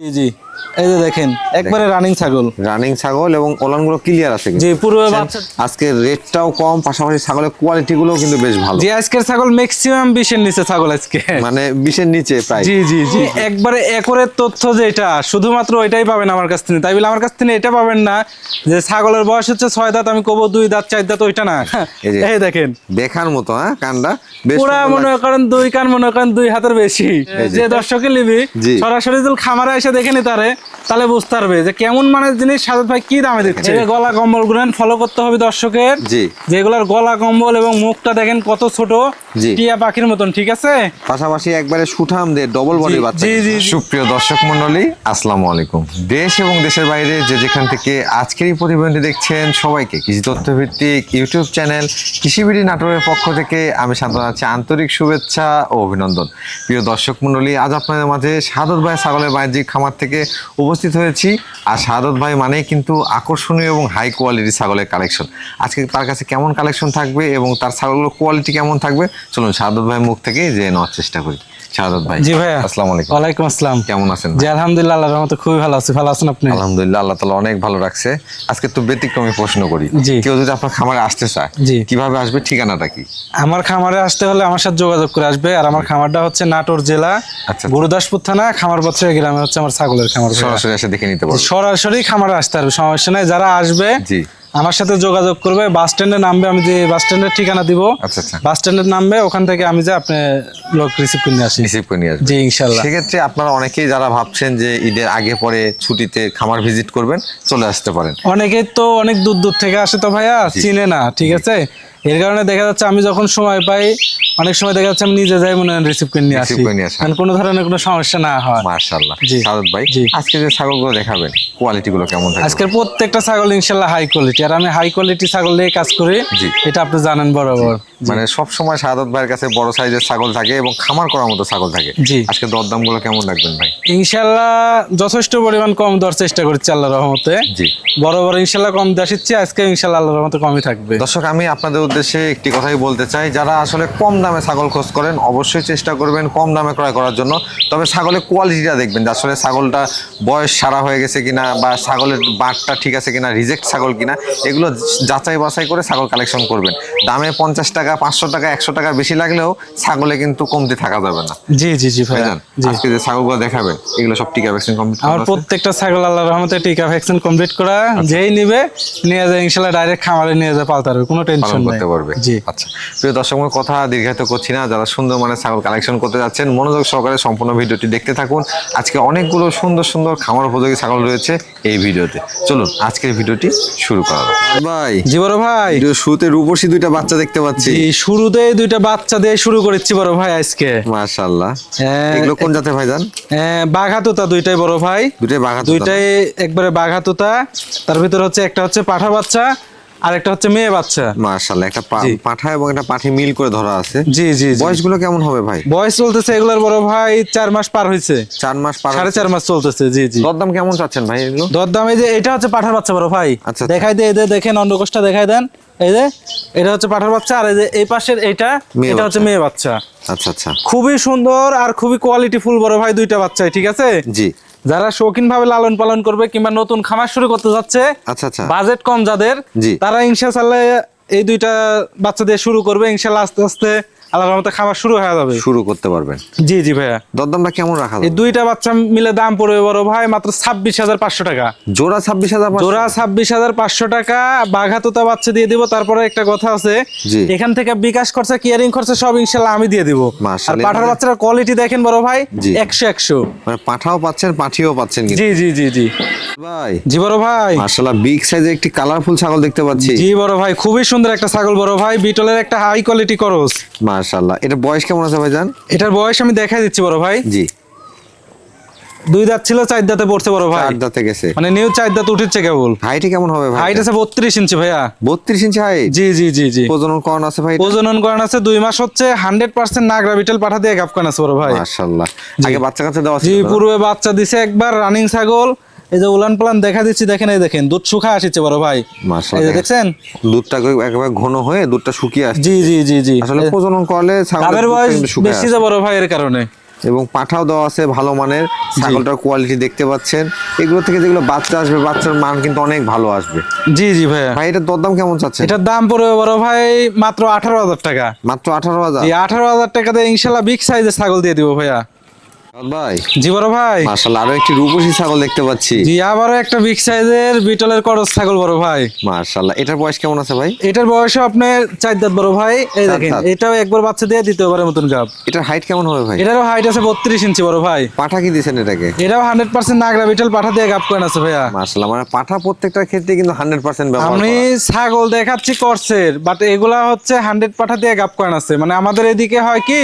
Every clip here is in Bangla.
জি জি এই যে দেখেন একবারে রানিং ছাগল এবং ওলানগুলো ক্লিয়ার আছে জি পুরো বাচ্চা আজকে রেটটাও কম, পাশাপাশি ছাগলের কোয়ালিটি গুলো কিন্তু বেশ ভালো। জি আজকের ছাগল ম্যাক্সিমাম 20 এর নিচে ছাগল আজকে, মানে 20 এর নিচে প্রায়। জি জি জি একবারে একরের তথ্য যেটা শুধুমাত্র ওইটাই পাবেন আমার কাছ থেকে, তাই বলে আমার কাছ থেকে এটা পাবেন না যে ছাগলের বয়স হচ্ছে 6 দাঁত আমি কব 2 দাঁত 4 দাঁত, ওইটা না। এই দেখেন দেখার মতো হ্যাঁ কানটা বেশ পুরা মনে করেন 2 কান মনে করেন 2 হাতের বেশি। যে দর্শকে নিবি সরাসরি যদি খামারে এসে দেখে নি তাহলে বুঝতে পারবে যে কেমন মানের জিনিস সাজাদ ভাই কি দামে দিচ্ছে। এই গলা কম্বল গুলো ফলো করতে হবে দর্শকের, যেগুলার গলা কম্বল এবং মুখটা দেখেন কত ছোট টিয়া পাখির মতন, ঠিক আছে? পাশাপাশি একবারে সুঠাম দে ডবল বডি বাচ্চা। জি জি সুপ্রিয় দর্শক মণ্ডলী, আসসালামু আলাইকুম। দেশ এবং দেশের বাইরে যে যেখান থেকে আজকের এই প্রতিবেদনটি দেখছেন সবাইকে কৃষি তথ্যভিত্তিক ইউটিউব চ্যানেল কৃষিবিডি নাটোরের পক্ষ থেকে আমি শান্তনা আছি আন্তরিক শুভেচ্ছা ও অভিনন্দন। প্রিয় দর্শক মণ্ডলী, আজ আপনাদের মাঝে শাহাদত ভাই ছাগলের বাণিজ্যিক খামার থেকে উপস্থিত হয়েছি। আর শাহাদত ভাই মানে কিন্তু আকর্ষণীয় এবং হাই কোয়ালিটি ছাগলের কালেকশন। আজকে তার কাছে কেমন কালেকশন থাকবে এবং তার ছাগলগুলোর কোয়ালিটি কেমন থাকবে, চলুন শাহাদত ভাই মুখ থেকে জেনে নেওয়ার চেষ্টা করি। শাহাদত ভাই জি ভাই আসসালামু আলাইকুম। ওয়ালাইকুম আসসালাম। কেমন আছেন? জি আলহামদুলিল্লাহ আল্লাহর রহমতে খুবই ভালো আছি। ভালো আছেন আপনি? আলহামদুলিল্লাহ, আল্লাহ তাআলা অনেক ভালো রাখছে। আজকে তো ব্যতিক্রমী প্রশ্ন করি, কেউ যদি আপনার খামারে আসতে চায় কিভাবে আসবে, ঠিকানাটা কি? আমার খামারে আসতে হলে আমার সাথে যোগাযোগ করে আসবে। আর আমার খামারটা হচ্ছে নাটোর জেলা গুরুদাসপুর থানা খামারপত্র গ্রামে হচ্ছে আমার ছাগলের খামার। সরাসরি এসে দেখে নিতে পারবে, সরাসরি খামারে আসতে পারবে, সমস্যা নাই। যারা আসবে আমার সাথে যোগাযোগ করবে, বাস স্ট্যান্ডে নামবে, আমি যে বাস স্ট্যান্ডের ঠিকানা দিব, বাস স্ট্যান্ডে নামবে, ওখান থেকে আমি যে আপনি লোক রিসিভ করে নিয়ে আসি। জি ইনশাআল্লাহ। সেক্ষেত্রে আপনারা অনেকেই যারা ভাবছেন যে ঈদের আগে পরে ছুটিতে খামার ভিজিট করবেন, চলে আসতে পারেন। অনেকেই তো অনেক দূর দূর থেকে আসে, তো ভাইয়া চিনে না, ঠিক আছে? এর কারণে দেখা যাচ্ছে আমি যখন সময় পাই অনেক সময় দেখা যাচ্ছে আমি নিজে যাই মনে হয় রিসিভ করে নিয়ে আসি, কারণ কোনো ধরনের কোনো সমস্যা না হয়। মাশাআল্লাহ। শাহাদত ভাই আজকে যে ছাগলগুলো দেখাবেন কোয়ালিটি গুলো কেমন থাকবে? আজকের প্রত্যেকটা ছাগল ইনশাআল্লাহ হাই কোয়ালিটি, আর আমি হাই কোয়ালিটি ছাগল নিয়ে কাজ করি, এটা আপনি জানেন বরাবর। মানে সব সময় শাহাদত ভাইয়ের কাছে বড় সাইজের ছাগল থাকে এবং খামার করার মতো ছাগল থাকে। আজকে দরদাম গুলো কেমন রাখবেন ভাই? ইনশাআল্লাহ যথেষ্ট পরিমাণ কম দেওয়ার চেষ্টা করছি আল্লাহর রহমতে। বরাবর ইনশাআল্লাহ কম দিয়ে আসছি, আজকে ইনশাআল্লাহ আল্লাহর রহমতে কমই থাকবে। দর্শক, আমি আপনাদের উদ্দেশ্যে একটি কথাই বলতে চাই, যারা আসলে কম দামে ছাগল খোঁজ করেন অবশ্যই চেষ্টা করবেন কম দামে ক্রয় করার জন্য। তবে ছাগলের কোয়ালিটিটা দেখবেন যে আসলে ছাগলটা বয়স সারা হয়ে গেছে কিনা, বা ছাগলের বাটটা ঠিক আছে কিনা, রিজেক্ট ছাগল কিনা, এগুলো যাচাই বাছাই করে ছাগল কালেকশন করবেন। দামে 50 টাকা 500 টাকা 100 টাকা বেশি লাগলেও ছাগলে কিন্তু কমতি থাকা যাবে না। জি জি জি ভাই, আজকে যে ছাগলগুলো দেখাবেন এগুলো সব টিকা ভ্যাকসিন কমপ্লিট? আমার প্রত্যেকটা ছাগল আল্লাহর রহমতে টিকা ভ্যাকসিন কমপ্লিট করা। যেই নিবে নিয়ে যায় ইনশাআল্লাহ ডাইরেক্ট খামারে নিয়ে যায় পালতে পারবে, কোনো টেনশন করতে পারবে। জি আচ্ছা প্রিয় দর্শক, কথা দীর্ঘায়িত করছি না, যারা সুন্দর মানের ছাগল কালেকশন করতে যাচ্ছেন মনোযোগ সহকারে সম্পূর্ণ ভিডিওটি দেখতে থাকুন। আজকে অনেকগুলো সুন্দর সুন্দর খামার উপযোগী ছাগল রয়েছে এই ভিডিওতে। চলুন আজকের ভিডিওটি শুরু করা যাক। ভাই জি বড় ভাই, শুরুতে রূপসী দুইটা বাচ্চা দেখতে পাচ্ছি। শুরুতে দুইটা বাচ্চা দিয়ে শুরু করেছি বড় ভাই আজকে। মাশাআল্লাহ। এগুলো কোন জাতের ভাইজান? বাঘাতোতা দুইটাই বড় ভাই, দুইটাই একবারে বাঘাতোতা। তার ভিতরে হচ্ছে একটা হচ্ছে পাঠা বাচ্চা আর একটা হচ্ছে মেয়ে বাচ্চা। মাশাআল্লাহ, একটা পাঠা এবং একটা পাঠি মিল করে ধরা আছে। জি জি। বয়সগুলো কেমন হবে ভাই? বয়স চলতেছে এগুলোর বড় ভাই 4 মাস পার হয়েছে। 4 মাস পার, 4.5 মাস চলতেছে। জি জি। দরদাম কেমন চাচ্ছেন ভাই এগুলো? দরদাম এই যে এটা হচ্ছে পাঠার বাচ্চা বড় ভাই, দেখাই দে, এদের দেখেন অন্ডকোষটা দেখাই দেন। এই যে এটা হচ্ছে পাঠার বাচ্চা, আর এই যে এই পাশের এটা হচ্ছে মেয়ে বাচ্চা। আচ্ছা আচ্ছা, খুবই সুন্দর আর খুবই কোয়ালিটি ফুল বড় ভাই দুইটা বাচ্চাই, ঠিক আছে? জি। যারা শৌখিন ভাবে লালন পালন করবে কিংবা নতুন খামার শুরু করতে যাচ্ছে, আচ্ছা আচ্ছা, বাজেট কম যাদের, তারা ইনশাআল্লাহ এই দুইটা বাচ্চা দিয়ে শুরু করবে। ইনশাআল্লাহ আস্তে আস্তে আল্লাহর রহমতে খামার শুরু হয়ে যাবে, শুরু করতে পারবেন। জি জি ভাইয়া। দরদামটা কেমন রাখা যাবে? এই দুইটা বাচ্চা মিলে দাম পড়বে বড় ভাই মাত্র 26,500 টাকা জোড়া। 26,500 জোড়া, 26,500 টাকা। বাঘাতোতা বাচ্চা দিয়ে দিব। তারপরে একটা কথা আছে, এখান থেকে বিকাশ খরচা কিয়ারিং খরচা সব ইনশাআল্লাহ আমি দিয়ে দিব। আর পাঠার বাচ্চার কোয়ালিটি দেখেন বড় ভাই 100 মানে পাঠাও পাচ্ছেন পাঠিও পাচ্ছেন। জি জি জি জি ভাই। জি বড় ভাই, মাশাআল্লাহ বিগ সাইজের একটি কালারফুল ছাগল দেখতে পাচ্ছি। জি বড় ভাই, খুবই সুন্দর একটা ছাগল বড় ভাই, বিটলের একটা হাই কোয়ালিটি করস। মাশাআল্লাহ, এটা বয়স কেমন আছে ভাইজান? এটার বয়স আমি দেখাই দিচ্ছি বড় ভাই। জি। 2 দাঁত ছিল, 4 দাঁতে পড়ছে বড় ভাই। 4 দাঁতে গেছে, মানে নিউ 4 দাঁত উঠেছে কেবল। হাইট কেমন হবে ভাই? হাইট আছে 32 ইঞ্চি ভাইয়া। 32 ইঞ্চি হাইট? জি জি জি জি। প্রজনন করানো আছে ভাই? প্রজনন করানো আছে, 2 মাস হচ্ছে। 100% নাগরা বিটল পাঠা দিয়ে গাব কান আছে বড় ভাই। মাশাআল্লাহ। আগে বাচ্চা কাচ্চা দেওয়া আছে? জি পূর্বে বাচ্চা দিছে একবার, রানিং ছাগল। এই যে উলান পালান দেখা দিচ্ছি, দেখেন এই দেখেন দুধ শুকা আসছে বড় ভাই। মাশাআল্লাহ, এই যে দেখছেন দুধটা একেবারে ঘন হয়ে দুধটা শুকিয়ে আসছে। জি জি জি জি। আসলে প্রজনন করলে ছাগলের বয়স বেশি যা বড় ভাই, এর কারণে এবং পাঠাও দেওয়া আছে ভালো মানের, ছাগলটার কোয়ালিটি দেখতে পাচ্ছেন। এগুলো থেকে যেগুলো বাচ্চা আসবে, বাচ্চার মান কিন্তু অনেক ভালো আসবে। জি জি ভাইয়া। ভাই এটার দরদাম কেমন চাচ্ছেন? এটার দাম পড়বে বড় ভাই মাত্র 18,000 টাকা। মাত্র 18,000? এই 18,000 টাকাতে ইনশাল্লাহ বিগ সাইজের ছাগল দিয়ে দিব ভাইয়া। ভাই জি বড় ভাই। মাশাআল্লাহ, আরো একটি রূপসী ছাগল দেখতে পাচ্ছি। জি আবারও একটা বিগ সাইজের বিটলের করস ছাগল বড় ভাই। মাশাআল্লাহ, এটার বয়স কেমন আছে ভাই? এটার বয়স আপনার 4 দাঁত বড় ভাই। এই দেখেন এটাও একবার বাচ্চা দিয়ে দ্বিতীয়বারের মতন গাব। এটার হাইট কেমন হবে ভাই? এটারও হাইট আছে 32 ইঞ্চি বড় ভাই। পাঠা কি দিয়েছেন এটাকে? এটাও 100% নাগরা বিটল পাঠা দিয়ে গাব করেন আছে ভাইয়া। মাশাআল্লাহ, মানে পাঠা প্রত্যেকটার ক্ষেত্রে কিন্তু 100% ব্যবহার আমি ছাগল দেখাচ্ছি করসের, বাট এগুলা হচ্ছে 100 পাঠা দিয়ে গাব করেন আছে। মানে আমাদের এদিকে হয় কি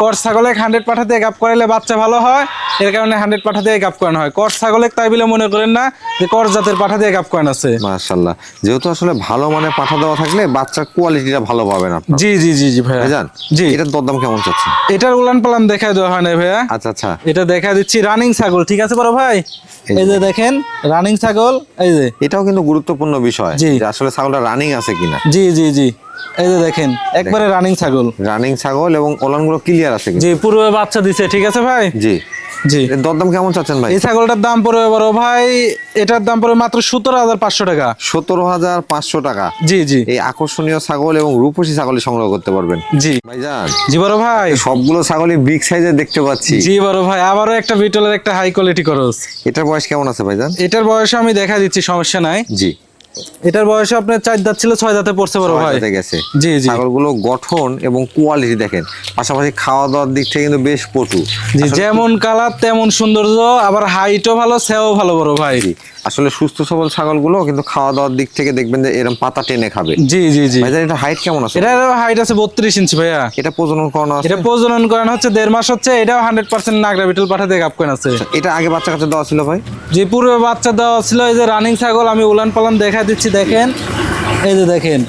কর ছাগলে 100 পাঠা দিয়ে গাব করাইলে বাচ্চা ভালো হয়, এর কারণে 100 পাঠা দিয়ে গাব করানো হয়। কর ছাগলে তাই বলে মনে করেন না যে কর জাতের পাঠা দিয়ে গাব করেন আছে। মাশাআল্লাহ, যেহেতু আসলে ভালো মানের পাঠা দেওয়া থাকলে বাচ্চার কোয়ালিটিটা ভালো পাবেন আপনারা। জি জি জি জি ভাইয়া। জান জি এটার দরদাম কেমন চাচ্ছেন? এটার উলান পালান দেখাই দেওয়া হয় না ভাইয়া। আচ্ছা আচ্ছা, এটা দেখা দিচ্ছি রানিং ছাগল, ঠিক আছে বড় ভাই? এই যে দেখেন রানিং ছাগল, এই যে এটাও কিন্তু গুরুত্বপূর্ণ বিষয় জি। যে আসলে ছাগলটা রানিং আছে কিনা। জি জি জি, এই যে দেখেন একবারে রানিং ছাগল। রানিং ছাগল এবং ওলানগুলো ক্লিয়ার আছে কিনা। জি পূর্বে বাচ্চা দিছে, ঠিক আছে ভাই? জি জি। এর দরদাম কেমন চাচ্ছেন ভাই? এই ছাগলটার দাম পড়বে বড় ভাই, এটার দাম পড়বে মাত্র 17,500 টাকা। 17,500 টাকা। জি জি এই আকর্ষণীয় ছাগল এবং রূপসী ছাগল সংগ্রহ করতে পারবেন। জি ভাইজান জি বড় ভাই। সবগুলো ছাগলই বিগ সাইজের দেখতে পাচ্ছি। জি বড় ভাই, আবারও একটা বিটলের একটা হাই কোয়ালিটি করস। এটার বয়স কেমন আছে ভাইজান? এটার বয়স আমি দেখা দিচ্ছি, সমস্যা নাই। জি, এটার বয়স আপনার 4 দাঁত ছিল, 6 দাঁতে পড়ছে বড় ভাই। ছয় গেছে। জি জি ছাগলগুলো গঠন এবং কোয়ালিটি দেখেন, পাশাপাশি খাওয়া দাওয়ার দিক থেকে কিন্তু বেশ পটু। জি, যেমন কালার তেমন সৌন্দর্য, আবার হাইটও ভালো, সেও ভালো বড় ভাই। আসলে সুস্থ সবল ছাগলগুলো কিন্তু খাওয়া দাওয়ার দিক থেকে দেখবেন যে এরকম পাতা টেনে খাবে। জি জি জি। ভাইজান এটা হাইট কেমন আছে? এটার হাইট আছে 32 ইঞ্চি ভাইয়া। এটা প্রজনন করানো আছে? এটা প্রজনন করানো হচ্ছে 1.5 মাস হচ্ছে। এটাও 100% নাগরা বিটল পাঠা দিয়ে গাব করেন আছে। এটা আগে বাচ্চা কাচ্চা দেওয়া ছিল ভাই? যে পূর্বে বাচ্চা দেওয়া ছিল। এই যে রানিং ছাগল, আমি উলান পালান দেখা দিচ্ছি, দেখেন এই যে দেখেন,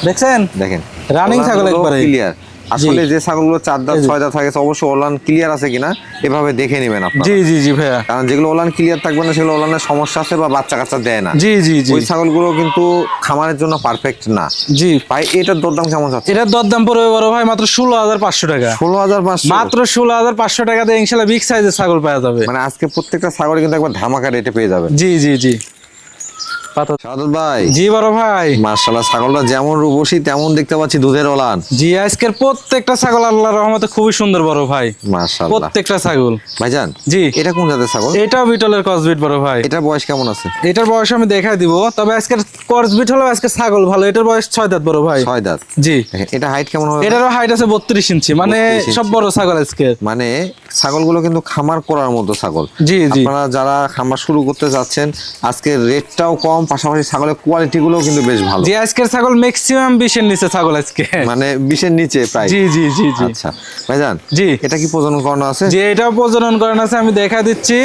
দেখছেন দেখেন রানিং ছাগল একবারে ক্লিয়ার। আসলে যে ছাগলগুলো 4 দাঁত 6 দাঁত থাকে অবশ্যই ওলান ক্লিয়ার আছে কিনা এভাবে দেখে নেবেন আপনারা। জি জি জি ভাইয়া। কারণ যেগুলো ওলান ক্লিয়ার থাকবে না সেগুলো ওলানের সমস্যা আছে বা বাচ্চা কাচ্চা দেয় না। জি জি জি। ওই ছাগলগুলো কিন্তু খামারের জন্য পারফেক্ট না। জি ভাই এটার দরদাম কেমন যাচ্ছে? এটার দরদাম পড়বে বড় ভাই মাত্র 16,500 টাকা। 16,500? মাত্র 16,500 টাকা দিয়ে ইনশাআল্লাহ বিগ সাইজের ছাগল পাওয়া যাবে। মানে আজকে প্রত্যেকটা ছাগল কিন্তু একবার ধামাকা রেটে পেয়ে যাবেন। জি জি জি। শাহাদাত ভাই, জি বড় ভাই। মাশাআল্লাহ, ছাগলটা যেমন রূপসী তেমন দেখতে পাচ্ছি দুধের ওলান। জি আজকের প্রত্যেকটা ছাগল আল্লাহর রহমতে খুবই সুন্দর বড় ভাই। মাশাআল্লাহ প্রত্যেকটা ছাগল। ভাইজান জি এটা কোন জাতের ছাগল? এটাও বিটলের ক্রসবিট বড় ভাই। এটার বয়স কেমন আছে? এটার বয়স আমি দেখাই দিব, তবে আজকের ক্রসবিট হলো আজকে ছাগল ভালো। এটার বয়স 6 দাঁত বড় ভাই। 6 দাঁত। জি। দেখেন এটা হাইট কেমন হবে? এটারও হাইট আছে 32 ইঞ্চি, মানে 32 ইঞ্চি। সব বড় ছাগল আজকে। মানে ছাগলগুলো কিন্তু খামার করার মতো ছাগল। জি জি আপনারা যারা খামার শুরু করতে যাচ্ছেন আজকে রেটটাও কম, পাশাপাশি ছাগলের কোয়ালিটি গুলো কিন্তু বেশ ভালো। জি আজকের ছাগল ম্যাক্সিমাম 20 এর নিচে ছাগল আজকে, মানে 20 এর নিচে প্রায়। জি জি জি জি। আচ্ছা ভাইজান, জি এটা কি প্রজনন করানো আছে? যে এটাও প্রজনন করানো আছে, আমি দেখা দিচ্ছি।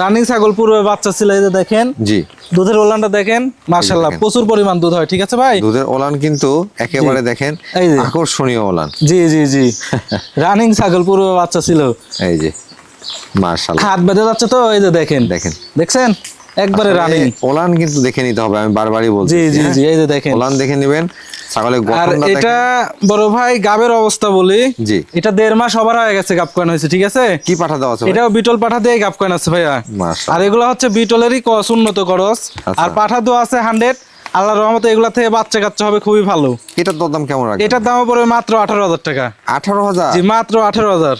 রানিং ছাগল পূর্বে বাচ্চা ছিল, এই যে দেখেন জি দুধের ওলানটা দেখেন, মাশাআল্লাহ দেখেন। প্রচুর পরিমাণ দুধ হয়, ঠিক আছে ভাই? দুধের ওলান কিন্তু একেবারে জি। দেখেন এই যে। আকর্ষণীয় ওলান। জি জি জি। রানিং ছাগল পূর্বে বাচ্চা ছিল, এই যে মাশাআল্লাহ, হাত বেঁধে যাচ্ছে তো, এই যে দেখেন দেখেন দেখছেন একবারে রানিং। ওলান কিন্তু দেখে নিতে হবে, আমি বারবারই বলছি। জি জি জি, এই যে দেখেন ওলান দেখে নেবেন, ছাগলের আর গঠনটা এটা দেখেন। বড় ভাই গাবের অবস্থা বলি। জি। এটা 1.5 মাস ওভার হয়ে গেছে গাব করানো হয়েছে, ঠিক আছে? কি পাঠা দেওয়া আছে ভাই? এটাও বিটল পাঠা দিয়ে গাব করানো আছে ভাইয়া। মাশাআল্লাহ। আর এগুলো হচ্ছে বিটলেরই কস, উন্নত করস। আচ্ছা। আর পাঠা তো আছে 100। আল্লাহর রহমতে এগুলা থেকে বাচ্চা কাচ্চা হবে খুবই ভালো। এটার দরদাম কেমন রাখবেন? এটার দাম পড়বে মাত্র 18,000 টাকা। 18,000? জি মাত্র 18,000।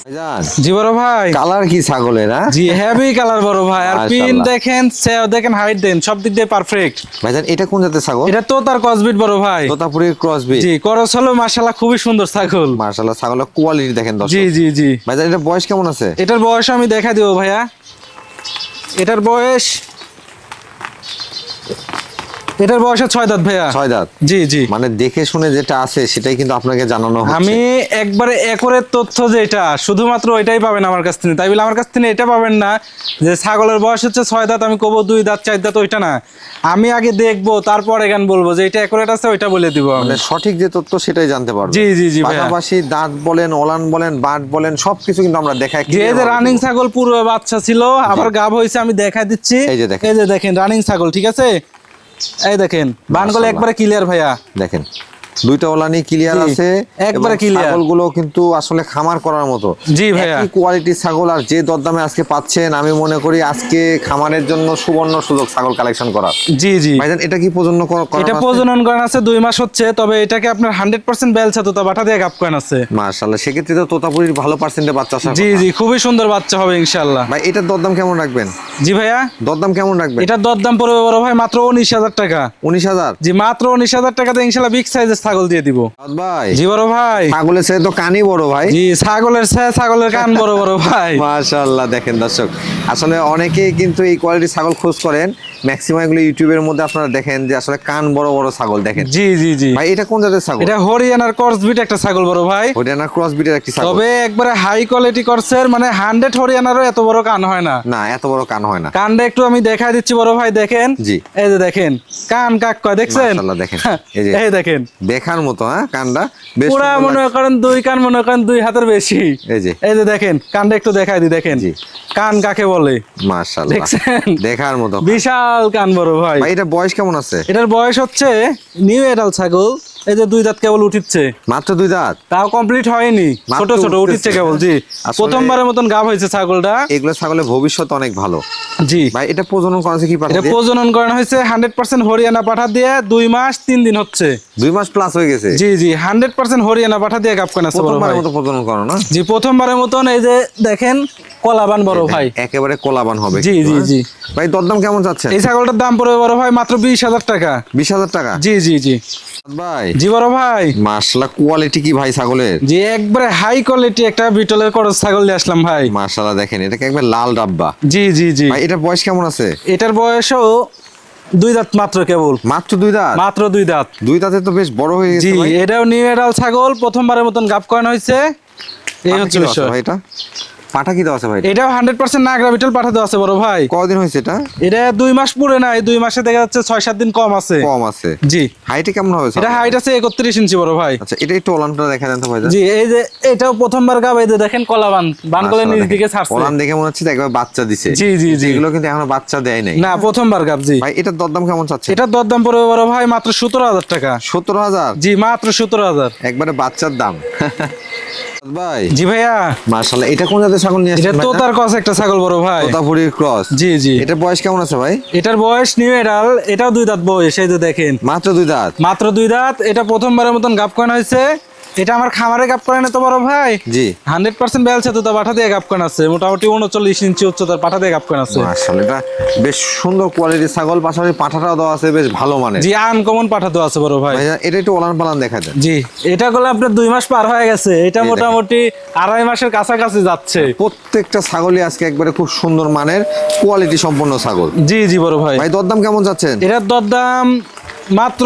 ভাইজান জি বড় ভাই। কালার কি ছাগলের? হ্যাঁ জি হেভি কালার বড় ভাই। আর পিন মাশাআল্লাহ। দেখেন, সেও দেখেন, হাইট দেন, সব দিক দিয়ে পারফেক্ট। ভাইজান এটা কোন জাতের ছাগল? এটা তো তার কসবিট বড় ভাই। Totapuri cross bit. জি করস হলো মাশাআল্লাহ খুবই সুন্দর ছাগল। মাশাআল্লাহ, ছাগলের কোয়ালিটি দেখেন দর্শক। জি জি জি। ভাইজান এটা বয়স কেমন আছে? এটার বয়স আমি দেখা দিব ভাইয়া। এটার বয়স 6 দাঁত ভাইয়া। 6 দাঁত? জি জি। মানে দেখে শুনে যেটা আছে সেটাই কিন্তু আপনাকে জানানো হচ্ছে। আমি একবারে একরের তথ্য যেটা শুধুমাত্র ওইটাই পাবেন আমার কাছ থেকে। তাই বলে আমার কাছ থেকে এটা পাবেন না যে ছাগলের বয়স হচ্ছে 6 দাঁত, আমি কব 2 দাঁত 4 দাঁত, ওইটা না। আমি আগে দেখবো, তারপর এখান বলবো যে এটা একরেট আছে, ওইটা বলে দিব আমি। মানে সঠিক যে তথ্য সেটাই জানতে পারবেন। জি জি জি ভাইয়া। পাশাপাশি দাঁত বলেন, ওলান বলেন, বাট বলেন, সবকিছু কিন্তু আমরা দেখাই। যে এই যে রানিং ছাগল পূর্বে বাচ্চা ছিল, আবার গাব হয়েছে, আমি দেখাই দিচ্ছি। এই যে দেখেন। এই যে দেখেন রানিং ছাগল, ঠিক আছে? এই দেখেন বানগুলো একবারে ক্লিয়ার ভাইয়া। দেখেন দুইটা ওলানি ক্লিয়ার আছে, একবারে ক্লিয়ার। ছাগলগুলো কিন্তু আসলে খামার করার মতো। জি ভাইয়া, একই কোয়ালিটির ছাগল, আর যে দরদামে আজকে পাচ্ছেন আমি মনে করি আজকে খামারের জন্য সুবর্ণ সুযোগ ছাগল কালেকশন করার। জি জি ভাইজান এটা কি প্রজনন এটা প্রজনন করান আছে 2 মাস হচ্ছে, তবে এটাকে আপনার 100% বেলছা তোতা বাটা দিয়ে গাব করান আছে। মাশাআল্লাহ, সেক্ষেত্রে তো তোতাপুরির ভালো পার্সেন্টে বাচ্চা আসা। জি জি খুবই সুন্দর বাচ্চা হবে ইনশাআল্লাহ। ভাই এটার দরদাম কেমন রাখবেন? জি ভাইয়া, দরদাম কেমন রাখবেন? এটার দরদাম পড়বে বড় ভাই মাত্র 19,000 টাকা। 19,000? জি মাত্র 19,000 টাকাতে ইনশাআল্লাহ বিগ সাইজের ছাগল দিয়ে দিব। ভাই জি বড় ভাই, ছাগলের চেয়ে তো কানই বড় ভাই। জি ছাগলের চেয়ে ছাগলের কান বড় বড় ভাই। মাশাআল্লাহ, দেখেন দর্শক, আসলে অনেকেই কিন্তু এই কোয়ালিটির ছাগল খোঁজ করেন, ম্যাক্সিমাম এগুলো ইউটিউবের মধ্যে আপনারা দেখেন যে আসলে কান বড় বড় ছাগল দেখেন। জি জি জি ভাই এটা কোন জাতের ছাগল? এটা হরিয়ানার ক্রস বিট একটা ছাগল বড় ভাই। হরিয়ানা ক্রস বিটের একটি ছাগল, তবে একবারে হাই কোয়ালিটি ক্রসের, মানে 100 হরিয়ানারও এত বড় কান হয় না। না এত বড় কান হয় না। কানটা একটু আমি দেখাই দিচ্ছি বড় ভাই, দেখেন। জি এই যে দেখেন কান কাক কয়, দেখছেন? মাশাআল্লাহ, দেখেন এই দেখেন দেখার মতো, হ্যাঁ কানটা বেশ পুরা সুন্দর মনে লাগছে। করেন 2 কান, মনে করেন 2 হাতের বেশি। এই যে দেখেন কানটা একটু দেখাই দি, দেখেন জি। কান কাকে বলে, মাশাআল্লাহ দেখছেন? দেখার মতো বিশাল কান বড় ভাই। ভাই এটা বয়স কেমন আছে? এটার বয়স হচ্ছে নিউ এডাল ছাগল, এই যে 2 দাঁত কেবল উঠিচ্ছে, মাত্র 2 দাঁত, তাও কমপ্লিট হয়নি, মাত্র ছোট ছোট উঠতেছে। উঠিচ্ছে কেবল। জি আসলে- প্রথমবারের মতন গাব হয়েছে ছাগলটা। এগুলো ছাগলের ভবিষ্যৎ অনেক ভালো। জি ভাই এটা প্রজনন করেছে কি পাঠা এটা দিয়ে? প্রজনন করানো হয়েছে 100% হরিয়ানা পাঠা দিয়ে, 2 মাস 3 দিন হচ্ছে। 2 মাস প্লাস হয়ে গেছে। জি জি 100% হরিয়ানা পাঠা দিয়ে গাব কেনা আছে বড় ভাই। প্রথমবারের মতো প্রজনন করো না? জি প্রথমবারের মতন, এই যে দেখেন কলাবান বড় ভাই। একেবারে কোলাবান হবে। জি কিন্তু, জি হ্যাঁ? জি ভাই দরদাম কেমন যাচ্ছে? এই ছাগলটার দাম পড়বে বড় ভাই মাত্র 20,000 টাকা। 20,000 টাকা? জি জি জি ভাই জি বড় ভাই, মাশাআল্লাহ, কোয়ালিটি কি ভাই ছাগলের? জি একবারে হাই কোয়ালিটি একটা বিটলের করস ছাগল দিয়ে আসলাম ভাই। মাশাআল্লাহ, দেখেন এটাকে একবার লাল ডাব্বা। জি জি জি ভাই এটার বয়স কেমন আছে? এটার বয়সও 2 দাঁত মাত্র কেবল, মাত্র 2 দাঁত? মাত্র 2 দাঁত। 2 দাঁতে তো বেশ বড় হয়ে জি গেছে ভাই। এটাও নিউ এডাল ছাগল, প্রথমবারের মতন গাব করানো হয়েছে। এই পাঠা হচ্ছে কি দেওয়া আছে বিষয়। ভাই এটা? পাঠা কি দেওয়া আছে ভাই? এটাও 100% নাগরা বিটল পাঠাতে আছে বড় ভাই। কতদিন হয়েছে এটা? এটা 2 মাস পুরে নাই, 2 মাসে দেখা যাচ্ছে 6-7 দিন কম আছে। কম আছে। জি হাইটে কেমন হবে এটা হাইট আছে 31 ইঞ্চি বড় ভাই। আচ্ছা এটা একটু ওলানটা দেখা দেন তো ভাই। জি এই যে এটাও প্রথমবার গাব, এই যে দেখেন কলাবান বানকলে নিচ দিকে ছাড়ছে। ওলান দেখে মনে হচ্ছে একবার বাচ্চা দিছে। জি জি জি এগুলো কিন্তু এখনো বাচ্চা দেয় নাই। না প্রথমবার গাব। জি ভাই এটার দরদাম কেমন চাচ্ছে? এটার দরদাম পড়বে বড় ভাই মাত্র 17,000 টাকা। 17,000? জি মাত্র 17,000। একবারে বাচ্চার দাম। ভাই জি ভাইয়া, মাশাআল্লাহ, এটা কোন জাতের ছাগল নিয়ে এটা আসছেন? তোতার কস একটা ছাগল বড় ভাই। তোতাপুরির ক্রস। জি জি এটার বয়স কেমন আছে ভাই? এটার বয়স নিউ এডাল, এটাও 2 দাঁত বয়স। এই যে দেখেন মাত্র 2 দাঁত? মাত্র 2 দাঁত। এটা প্রথমবারের মতন গাব করানো হয়েছে। এটা আমার খামারে গাব করানো তো বড় ভাই। জি 100% বেলছে তো পাঠা দিয়ে গাব করানো আছে, মোটামুটি 39 ইঞ্চি উচ্চতার পাঠা দিয়ে গাব করানো আছে। মাশাআল্লাহ, এটা বেশ সুন্দর কোয়ালিটির ছাগল, পাশাপাশি পাঠাটাও দেওয়া আছে বেশ ভালো মানের। জি আনকমন পাঠা তো আছে বড় ভাই। ভাইয়া এটা একটু ওলান পালান দেখা দেন। জি এটা গুলো আপনার 2 মাস পার হয়ে গেছে, এটা মোটামুটি 2.5 মাসের কাছাকাছি যাচ্ছে। প্রত্যেকটা ছাগলই আজকে একবারে খুব সুন্দর মানের কোয়ালিটি সম্পন্ন ছাগল। জি জি বড় ভাই, ভাই দরদাম কেমন যাচ্ছেন? এটার দরদাম মাত্র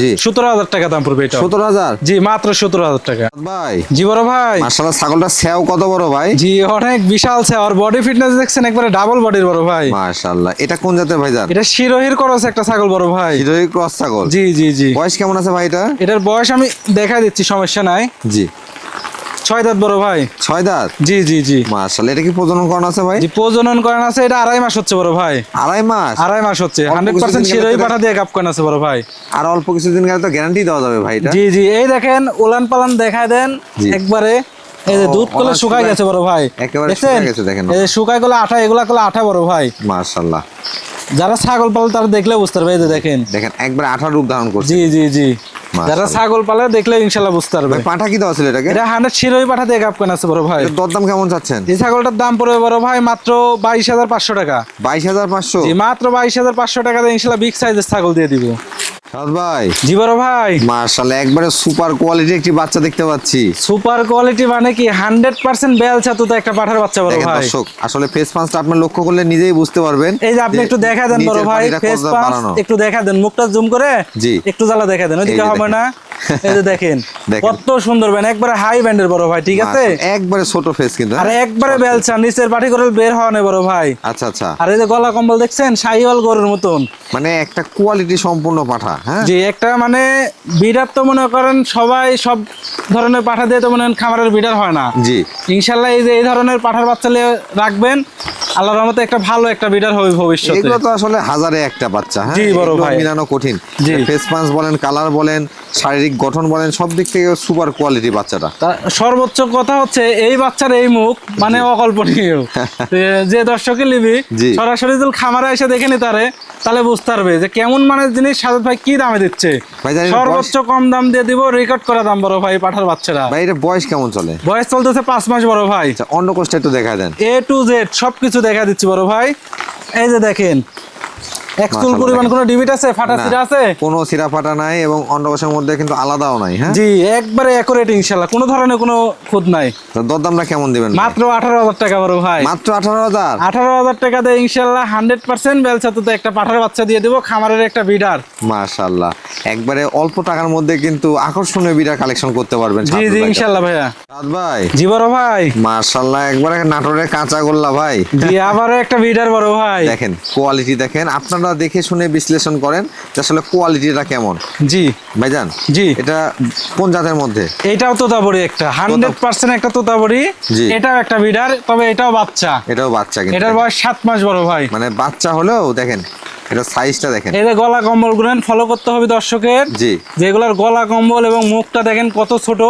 জি 17,000 টাকা দাম পড়বে এটা। 17,000? জি মাত্র 17,000 টাকা। ভাই জি বড় ভাই, মাশাআল্লাহ, ছাগলটা সেও কত বড় ভাই? জি অনেক বিশাল আছে, আর বডি ফিটনেস দেখছেন একবারে ডাবল বডির বড় ভাই। মাশাআল্লাহ, এটা কোন জাতের ভাইজান? এটা শিরোহির করস একটা ছাগল বড় ভাই। হিরোই ক্রস ছাগল। জি জি জি বয়স কেমন আছে ভাই এটা? এটার বয়স আমি দেখা দিচ্ছি, সমস্যা নাই। জি 6 দাঁত বড় ভাই। 6 দাঁত? জি জি জি মাশাআল্লাহ, এটা কি প্রজনন করানো আছে ভাই? জি প্রজনন করানো আছে, এটা 2.5 মাস হচ্ছে বড় ভাই। 2.5 মাস? 2.5 মাস হচ্ছে, অল্প 100% কিছুদিন শিরোহি গেলে তো পাঠা দিয়ে গাব করানো আছে বড় ভাই। আর অল্প কিছুদিন গেলে তো গ্যারান্টি দেওয়া যাবে ভাই এটা। জি জি এই দেখেন উলান পালান দেখায় দেন জি। একবারে। এই যে দুধ কলে ওলান শুকায় গেছে বড় ভাই, একেবারে দেখছেন? শুকায় গেছে, দেখেন। এই যে শুকায় গেলে আঠা, এগুলা গেলে আঠা বড় ভাই। মাশাআল্লাহ, যারা ছাগল পালে তারা দেখলে বুঝতে পারবে। এই যে দেখেন। দেখেন একবারে 18 রূপ ধারণ করছে। জি জি জি মাশাআল্লাহ। যারা ছাগল পালে দেখলে ইনশাআল্লাহ বুঝতে পারবে। ভাই পাঠা কি দেওয়া ছিল এটাকে? এটা 100 শিরোহি পাঠা দিয়ে গাব করানো আছে বড় ভাই। এটার দরদাম কেমন চাচ্ছেন? এই ছাগলটার দাম পড়বে বড় ভাই মাত্র 22,500 টাকা। 22,500? জি মাত্র 22,500 টাকা দিয়ে ইনশাআল্লাহ বিগ সাইজের ছাগল দিয়ে দিব। সাদ ভাই জি বড় ভাই, মাশাআল্লাহ, একবারে সুপার কোয়ালিটির একটি বাচ্চা দেখতে পাচ্ছি। সুপার কোয়ালিটি মানে কি 100% বেলছা তো একটা পাঠার বাচ্চা বড় দেখেন ভাই। দর্শক, আসলে ফেস পাঁচটা আপনি লক্ষ্য করলে নিজেই বুঝতে পারবেন। এই যে আপনি একটু দেখা দেন বড় নিচের ভাই, পানিটা ফেস কতটা পাঁচ বাড়ানো। একটু দেখা দেন, মুখটা জুম করে জি। একটু জ্বালা দেখা দেন, ওইদিকে এই যে হবে দেখেন। না। এই যে দেখেন দেখেন। কত সুন্দর ব্যান, একবারে হাই ব্যান্ডের বড় ভাই, ঠিক আছে? মাশাআল্লাহ, একবারে ছোট ফেস কিন্তু, আর হ্যাঁ? একবারে বেলচা, নিচের পাটি করে বের হওয়া নেই বড় ভাই। আচ্ছা আচ্ছা, আর এই যে গলা কম্বল দেখছেন শাহিওয়াল গরুর মতন। মানে একটা কোয়ালিটি সম্পূর্ণ পাঠা, হ্যাঁ? জি একটা মানে বিডার তো মনে করেন সবাই সব ধরনের পাঠা দিয়ে তো মনে করেন খামারের বিডার হয় না। জি ইনশাল্লাহ এই যে এই ধরনের পাঠার বাচ্চা নিয়ে রাখবেন, আল্লাহর রহমতে একটা ভালো একটা বিডার হবে ভবিষ্যতে। এগুলো তো আসলে হাজারে একটা বাচ্চা, হ্যাঁ? জি বড় এগুলো ভাই। মিলানো কঠিন। জি। ফেস পাঁচ বলেন, কালার বলেন, শারীরিক শারীরিক গঠন বলেন সব দিক থেকে সুপার কোয়ালিটি বাচ্চাটা। সর্বোচ্চ কথা হচ্ছে এই বাচ্চার এই মুখ মানে অকল্পনীয়। যে দর্শকে নিবি সরাসরি যদি খামারে এসে দেখে নি তাহলে বুঝতে পারবে যে কেমন মানের জিনিস সাজাদ ভাই কি দামে দিচ্ছে। সর্বোচ্চ কম দাম দিয়ে দিব, রেকর্ড করা দাম বড় ভাই পাঠার বাচ্চারা। ভাই এটা বয়স কেমন চলে? বয়স চলতেছে 5 মাস বড় ভাই। অন্য কোষটা একটু দেখা দেন। A to Z সবকিছু দেখা দিচ্ছি বড় ভাই। এই যে দেখেন একচুল পরিমাণ কোনো ডিবিট আছে, ফাটা সিরা আছে? কোনো সিরা ফাটা নাই এবং অন্ডকোষের মধ্যে কিন্তু আলাদাও নাই। হ্যাঁ জি, একবারে অ্যাকুরেট ইনশাআল্লাহ, কোনো ধরনের কোনো খুঁত নাই। তো দরদামটা কেমন দিবেন? মাত্র 18,000 টাকা বড় ভাই। মাত্র 18,000? 18,000 টাকা দিয়ে ইনশাআল্লাহ 100% বেলচাতুতে একটা পাঠার বাচ্চা দিয়ে দেব, খামারের একটা বিডার। মাশাআল্লাহ, একবারে অল্প টাকার মধ্যে কিন্তু আকর্ষণীয় বিডার কালেকশন করতে পারবেন। জি জি ইনশাআল্লাহ ভাইয়া। সাদ ভাই। জি বড় ভাই। মাশাআল্লাহ, একবারে নাটোরের কাঁচা গোল্লা ভাই। জি আবারো একটা বিডার বড় ভাই। দেখেন কোয়ালিটি দেখেন, আপনারা দেখে শুনে বিশ্লেষণ করেন যে আসলে কোয়ালিটিটা কেমন। জি ভাইজান, জি এটা কোন জাতের মধ্যে? এটাও তোতাবড়ি একটা 100% একটা তোতাবড়ি। এটাও একটা বিডার, তবে এটাও বাচ্চা। এটাও বাচ্চা কিন্তু এটার বয়স 7 মাস বড় ভাই। মানে বাচ্চা হলেও দেখেন এটা সাইজটা দেখেন। এই যে গলা কম্বল গুলো ফলো করতে হবে দর্শকের। জি, যেগুলোর গলা কম্বল এবং মুখটা দেখেন কত ছোট,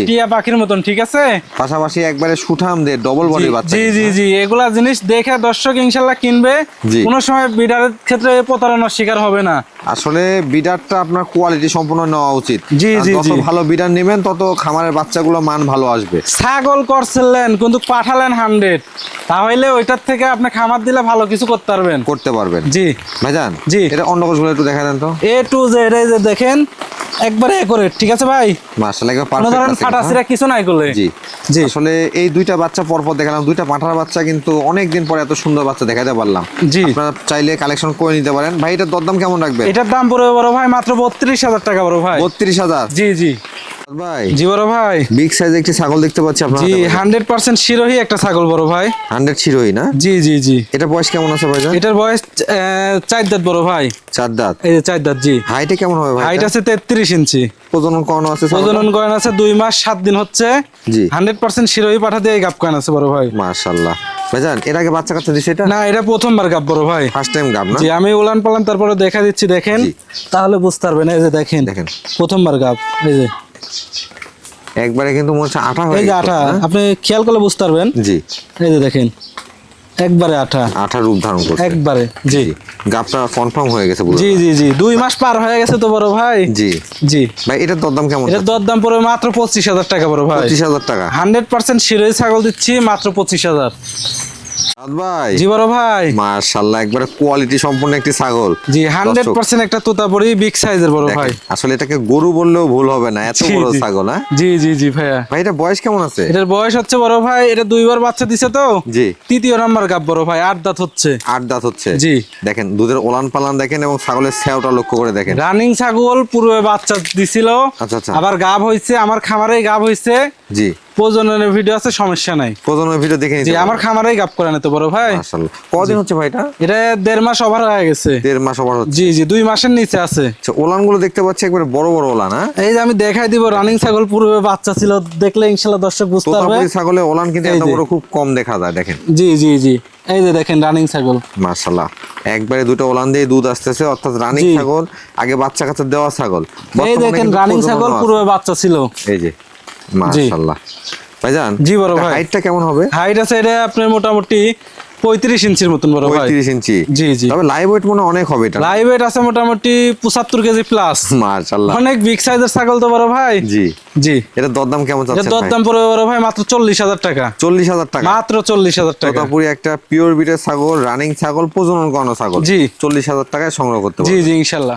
টিয়া পাখির মতন, ঠিক আছে? পাশাপাশি একবারে সুঠাম দে ডবল বডি বাচ্চা। জি জি জি এগুলা জিনিস দেখে দর্শক ইনশাআল্লাহ কিনবে। কোনো সময় বিডারের ক্ষেত্রে প্রতারণার শিকার হবে না। আসলে বিডারটা আপনার কোয়ালিটি সম্পূর্ণ নেওয়া উচিত। জি জি যত ভালো বিডার নেবেন তত খামারের বাচ্চাগুলো মান ভালো আসবে। ছাগল করছিলেন কিন্তু পাঠালেন 100, তাহলে ওইটার থেকে আপনি খামার দিলে ভালো কিছু করতে পারবেন। জি ভাইজান, জি এটা অন্ডকোষগুলো একটু দেখা দেন তো। A to Z এই যে দেখেন একবারে অ্যাকুরেট, ঠিক আছে ভাই? মাশাআল্লাহ, একবার কোনো ধরনের পারফেক্ট ফাটা সিরা কিছু নাই করলে। জি জি আসলে এই দুইটা বাচ্চা পরপর দেখালাম, দুইটা পাঠার বাচ্চা কিন্তু অনেক দিন পরে এত সুন্দর বাচ্চা দেখাতে পারলাম। জি আপনারা চাইলে কালেকশন করে নিতে পারেন। ভাই এটার দরদাম কেমন রাখবেন? এটার দাম পড়বে বড় ভাই মাত্র 32,000 টাকা বড় ভাই। 32,000? জি জি ভাই। জি বড় ভাই। বিগ সাইজ একটি ছাগল দেখতে পাচ্ছি আপনারা। জি 100% শিরোহী একটা ছাগল বড় ভাই। 100 শিরোহী না? জি জি জি এটা বয়স কেমন আছে ভাইজান? এটার বয়স 4 দাঁত বড় ভাই। 4 দাঁত? এই যে 4 দাঁত। জি হাইটে কেমন হবে ভাই? হাইট আছে 33 ইঞ্চি। প্রজনন করানো আছে? প্রজনন করানো আছে 2 মাস 7 দিন হচ্ছে। জি 100% শিরোহী পাঠা দিয়ে গাব করানো আছে বড় ভাই। মাশাআল্লাহ। ভাইজান এর আগে বাচ্চা কাচ্চা দিছে এটা? না, এটা প্রথমবার গাব বড় ভাই। ফার্স্ট টাইম গাব না? জি আমি উলান পালান তারপরে দেখা দিচ্ছি, দেখেন তাহলে বুঝতে পারবেন। এই যে দেখেন প্রথমবার গাব। এই যে একবারে কিন্তু মনে হচ্ছে আঠা হয়ে এই যে আঠা, আপনি খেয়াল করলে বুঝতে পারবেন। জি এই যে দেখেন একবারে আঠা রূপ ধারণ করছে একবারে। জি গাবটা কনফার্ম হয়ে গেছে। জি জি জি 2 মাস পার হয়ে গেছে তো বড় ভাই। জি জি ভাই এটার দরদাম কেমন? এটার দরদাম পড়বে মাত্র 25,000 টাকা বড় ভাই। 25,000 টাকা? 100% শিরোহী ছাগল দিচ্ছি মাত্র 25,000। ভাই জি বড় ভাই। মাশাআল্লাহ, একবারে কোয়ালিটি সম্পন্ন একটি ছাগল। জি 100% একটা তোতাপুরি বিগ সাইজের বড় ভাই। আসলে এটাকে গরু বললেও ভুল হবে না, এত বড় ছাগল। হ্যাঁ জি জি জি ভাইয়া। ভাই এটা বয়স কেমন আছে? এটার বয়স হচ্ছে বড় ভাই, এটা 2 বার বাচ্চা দিছে তো। জি 3য় নাম্বার গাব বড় ভাই, 8 দাঁত হচ্ছে। 8 দাঁত হচ্ছে? জি দেখেন দুধের ওলান পালান দেখেন এবং ছাগলের ছায়াটা লক্ষ্য করে দেখেন। রানিং ছাগল পূর্বে বাচ্চা দিছিল, আচ্ছা আবার গাব হইছে, আমার খামারেই গাব হইছে। জি প্রজননের ভিডিও আছে, সমস্যা নাই। প্রজননের ভিডিও দেখে নিতে। জি আমার খামারেই গাব করে নিতে বড় ভাই। মাশাআল্লাহ। কদিন হচ্ছে ভাই এটা? এটা 1.5 মাস ওভার হয়ে গেছে। 1.5 মাস ওভার হচ্ছে? জি জি 2 মাসের নিচে আছে। আচ্ছা ওলান গুলো দেখতে পাচ্ছি একবারে বড় বড় ওলান। হ্যাঁ এই যে আমি দেখাই দিব, রানিং ছাগল পূর্বে বাচ্চা ছিল, দেখলে ইনশাআল্লাহ দর্শক বুঝতে পারবে। তোতাপুরি ছাগলের ওলান কিন্তু এত বড় খুব কম দেখা যায়, দেখেন। জি জি জি এই যে দেখেন রানিং ছাগল। মাশাআল্লাহ, একবারে দুটো ওলান দিয়ে দুধ আসতেছে, অর্থাৎ রানিং ছাগল, আগে বাচ্চা কাচ্চা দেওয়া ছাগল। এই দেখেন রানিং ছাগল পূর্বে বাচ্চা ছিল। এই যে মাশাআল্লাহ। ভাইজান জি বড় ভাই হাইটটা কেমন হবে? হাইট আছে এটা আপনার মোটামুটি 35 ইঞ্চির মতন বড় ভাই। 35 ইঞ্চি? জি জি। তবে লাইভ ওয়েট মনে অনেক হবে এটা। লাইভ ওয়েট আছে মোটামুটি 75 কেজি প্লাস। মাশাআল্লাহ, অনেক বিগ সাইজের ছাগল তো বড় ভাই। জি জি এটা দরদাম কেমন চাচ্ছেন? এটা দরদাম পড়বে বড় ভাই মাত্র 40,000 টাকা। 40,000 টাকা? মাত্র 40,000 টাকা। তোতাপুরি একটা পিওর বিটের ছাগল, রানিং ছাগল, প্রজনন করানো ছাগল। জি 40,000 টাকায় সংগ্রহ করতে পারবেন। জি জি ইনশাআল্লাহ।